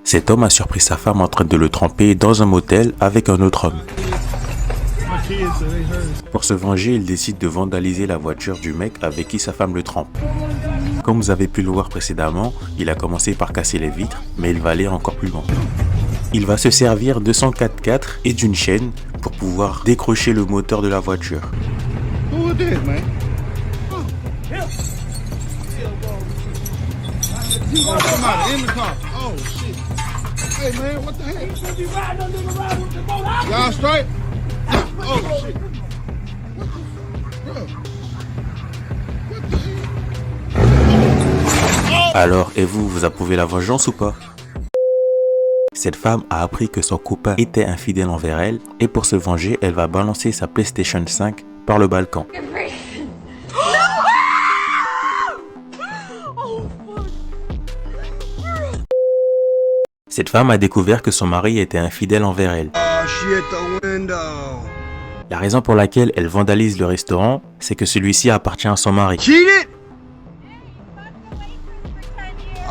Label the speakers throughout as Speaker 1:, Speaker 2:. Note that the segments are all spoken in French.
Speaker 1: Cet homme a surpris sa femme en train de le tremper dans un motel avec un autre homme. Pour se venger, il décide de vandaliser la voiture du mec avec qui sa femme le trempe. Comme vous avez pu le voir précédemment, il a commencé par casser les vitres, mais il va aller encore plus loin. Il va se servir de son 4x4 et d'une chaîne pour pouvoir décrocher le moteur de la voiture. Alors, et vous, vous approuvez la vengeance ou pas? Cette femme a appris que son copain était infidèle envers elle et pour se venger, elle va balancer sa PlayStation 5 par le balcon. Cette femme a découvert que son mari était infidèle envers elle. La raison pour laquelle elle vandalise le restaurant, c'est que celui-ci appartient à son mari.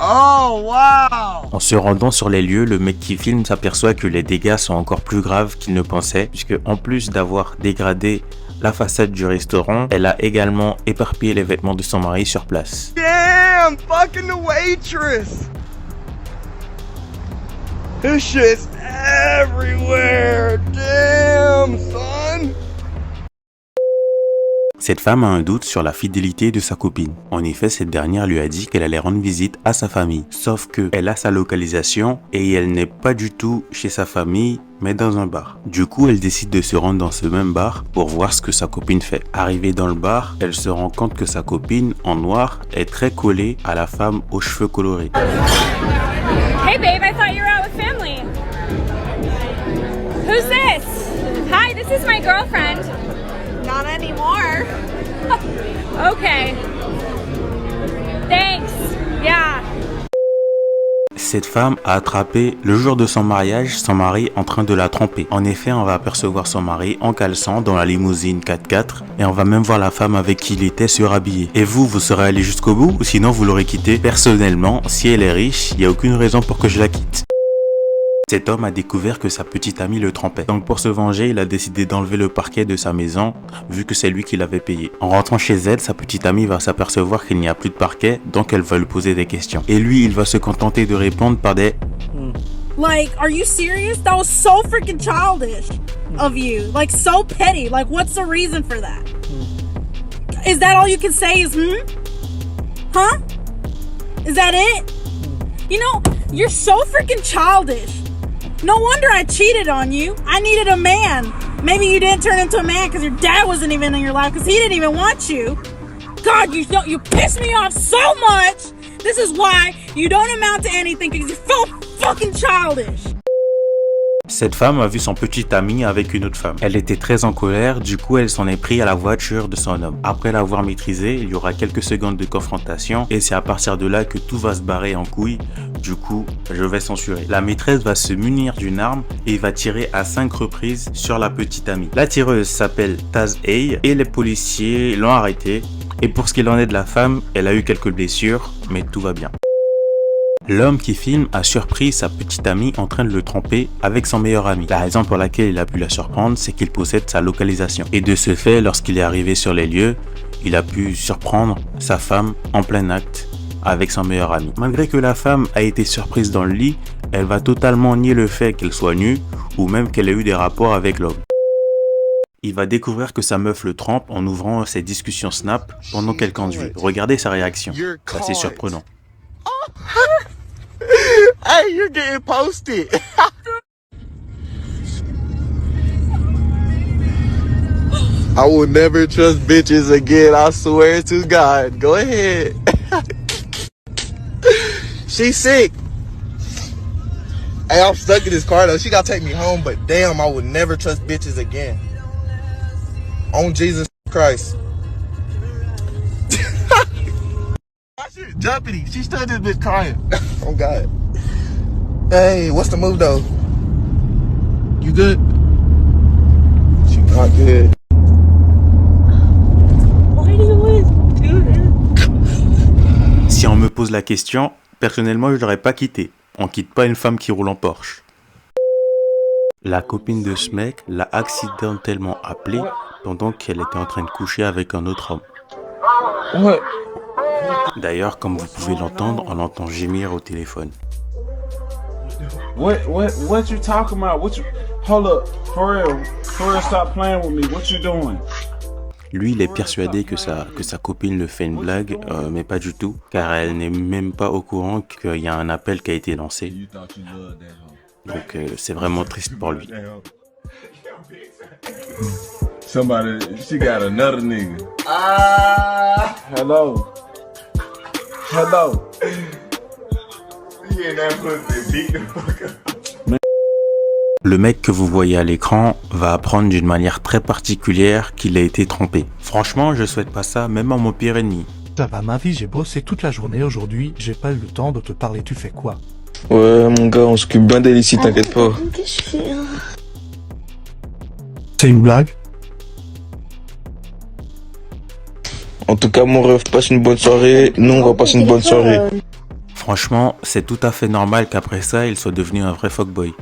Speaker 2: Oh, wow!
Speaker 1: En se rendant sur les lieux, le mec qui filme s'aperçoit que les dégâts sont encore plus graves qu'il ne pensait, puisque en plus d'avoir dégradé la façade du restaurant, elle a également éparpillé les vêtements de son mari sur place.
Speaker 2: Damn, fucking the waitress! This shit's everywhere! Damn, son!
Speaker 1: Cette femme a un doute sur la fidélité de sa copine. En effet, cette dernière lui a dit qu'elle allait rendre visite à sa famille. Sauf que elle a sa localisation et elle n'est pas du tout chez sa famille, mais dans un bar. Du coup, elle décide de se rendre dans ce même bar pour voir ce que sa copine fait. Arrivée dans le bar, elle se rend compte que sa copine, en noir, est très collée à la femme aux cheveux colorés.
Speaker 3: Hey babe, I thought you were out with family. Who's this? Hi, this is my girlfriend. Not anymore. Okay. Thanks. Yeah.
Speaker 1: Cette femme a attrapé, le jour de son mariage, son mari en train de la tromper. En effet, on va apercevoir son mari en caleçon dans la limousine 4x4 et on va même voir la femme avec qui il était surhabillé. Et vous, vous serez allé jusqu'au bout ou sinon vous l'aurez quitté? Personnellement, si elle est riche, il n'y a aucune raison pour que je la quitte. Cet homme a découvert que sa petite amie le trompait. Donc pour se venger, il a décidé d'enlever le parquet de sa maison, vu que c'est lui qui l'avait payé. En rentrant chez elle, sa petite amie va s'apercevoir qu'il n'y a plus de parquet, donc elle va lui poser des questions. Et lui, il va se contenter de répondre par des
Speaker 4: Like, are you serious? That was so freaking childish of you. Like, so petty. Like, what's the reason for that? Is that all you can say is, Huh? Is that it? You know, you're so freaking childish. No wonder I cheated on you. I needed a man. Maybe you didn't turn into a man because your dad wasn't even in your life because he didn't even want you. God, you piss me off so much. This is why you don't amount to anything because you're so fucking childish.
Speaker 1: Cette femme a vu son petit ami avec une autre femme. Elle était très en colère, du coup elle s'en est pris à la voiture de son homme. Après l'avoir maîtrisé, il y aura quelques secondes de confrontation et c'est à partir de là que tout va se barrer en couille. Du coup, je vais censurer. La maîtresse va se munir d'une arme et va tirer à 5 reprises sur la petite amie. La tireuse s'appelle Taz Hay et les policiers l'ont arrêtée. Et pour ce qu'il en est de la femme, elle a eu quelques blessures, mais tout va bien. L'homme qui filme a surpris sa petite amie en train de le tromper avec son meilleur ami. La raison pour laquelle il a pu la surprendre, c'est qu'il possède sa localisation. Et de ce fait, lorsqu'il est arrivé sur les lieux, il a pu surprendre sa femme en plein acte avec son meilleur ami. Malgré que la femme a été surprise dans le lit, elle va totalement nier le fait qu'elle soit nue ou même qu'elle ait eu des rapports avec l'homme. Il va découvrir que sa meuf le trompe en ouvrant ses discussions Snap pendant qu'elle conduit. Regardez sa réaction, c'est assez surprenant.
Speaker 2: Hey, you're getting posted. I will never trust bitches again. I swear to God. Go ahead. She's sick. Hey, I'm stuck in this car though. She gotta take me home, but damn, I would never trust bitches again. On Jesus Christ. Jumpity. She stood this bitch crying. Oh God. Hey, what's the move though? You good? She not good.
Speaker 4: Why do you always do this?
Speaker 1: Si on me pose la question, personnellement je l'aurais pas quitté. On quitte pas une femme qui roule en Porsche. La copine de ce mec l'a accidentellement appelé pendant qu'elle était en train de coucher avec un autre homme.
Speaker 2: What?
Speaker 1: D'ailleurs, comme vous pouvez l'entendre, on l'entend gémir au téléphone.
Speaker 5: What you talking about? Hold up, for real, stop playing with me. What you doing?
Speaker 1: Lui, il est persuadé que sa copine le fait une blague, mais pas du tout, car elle n'est même pas au courant qu'il y a un appel qui a été lancé. Donc c'est vraiment triste pour lui.
Speaker 5: Somebody, she got another nigga. Hello.
Speaker 1: Le mec que vous voyez à l'écran va apprendre d'une manière très particulière qu'il a été trompé. Franchement, je souhaite pas ça, même à mon pire ennemi.
Speaker 6: Ça va, ma vie, j'ai bossé toute la journée aujourd'hui, j'ai pas eu le temps de te parler, tu fais quoi?
Speaker 2: Ouais, mon gars, on s'occupe bien d'elle ici, t'inquiète pas.
Speaker 7: Qu'est-ce que je fais?
Speaker 6: C'est une blague?
Speaker 2: En tout cas, mon rêve, passe une bonne soirée. Nous, on va passer une bonne soirée.
Speaker 1: Franchement, c'est tout à fait normal qu'après ça, il soit devenu un vrai fuckboy.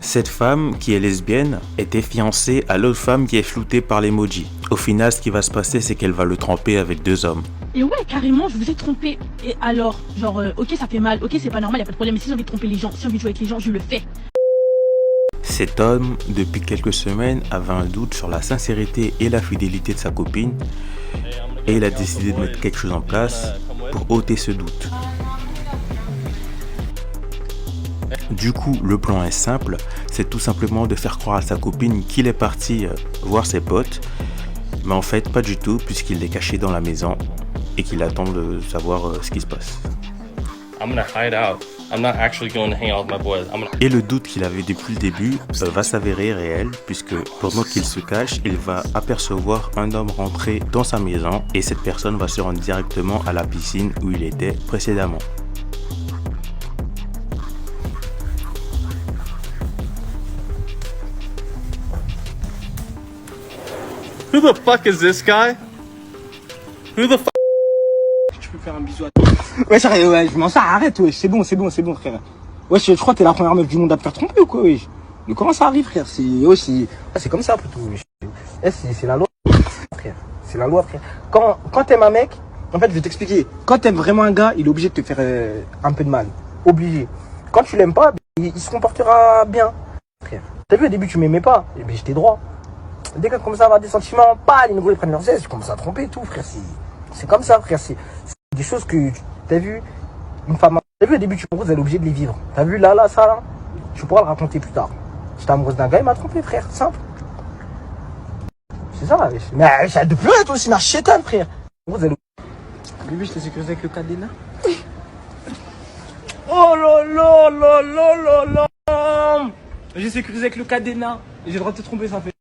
Speaker 1: Cette femme, qui est lesbienne, était fiancée à l'autre femme qui est floutée par l'emoji. Au final, ce qui va se passer, c'est qu'elle va le tromper avec 2 hommes.
Speaker 8: Et ouais, carrément, je vous ai trompé. Et alors, genre, ok, ça fait mal, ok, c'est pas normal, y a pas de problème. Mais si j'ai envie de tromper les gens, si j'ai envie de jouer avec les gens, je le fais.
Speaker 1: Cet homme, depuis quelques semaines, avait un doute sur la sincérité et la fidélité de sa copine, et il a décidé de mettre quelque chose en place pour ôter ce doute. Du coup, le plan est simple, c'est tout simplement de faire croire à sa copine qu'il est parti voir ses potes, mais en fait pas du tout puisqu'il est caché dans la maison et qu'il attend de savoir ce qui se passe.
Speaker 9: I'm gonna hide out. I'm not actually going to hang out with my boys.
Speaker 1: Et le doute qu'il avait depuis le début va s'avérer réel puisque pendant qu'il se cache, il va apercevoir un homme rentrer dans sa maison et cette personne va se rendre directement à la piscine où il était précédemment.
Speaker 9: Who the fuck is this guy? Who the fuck?
Speaker 10: Tu peux faire un bisou à toi. Ouais, sérieux, ouais, je m'en sers, arrête, ouais, c'est bon, frère. Ouais, je crois que t'es la première meuf du monde à te faire tromper ou quoi, ouais. Mais comment ça arrive, frère? C'est comme ça, plutôt. C'est la loi, frère. C'est la loi, frère. Quand t'aimes un mec, en fait, je vais t'expliquer. Quand t'aimes vraiment un gars, il est obligé de te faire un peu de mal. Obligé. Quand tu l'aimes pas, il se comportera bien, frère. T'as vu, au début, tu m'aimais pas, et ben j'étais droit. Dès que tu commences à avoir des sentiments, pas les nouveaux ils prennent leurs aises, tu commences à tromper et tout, frère. C'est comme ça, frère. C'est des choses que t'as vu, une femme. T'as vu au début, tu es amoureuse, elle est obligée de les vivre. T'as vu là, ça, là, tu pourras le raconter plus tard. J'étais amoureuse d'un gars, il m'a trompé, frère. Simple. C'est ça, mais j'ai de pleurer, toi aussi, ma chétane, frère. Bébé, je t'ai sécurisé avec le cadenas. Oh là là là là là là. J'ai sécurisé avec le cadenas. J'ai le droit de te tromper, ça fait.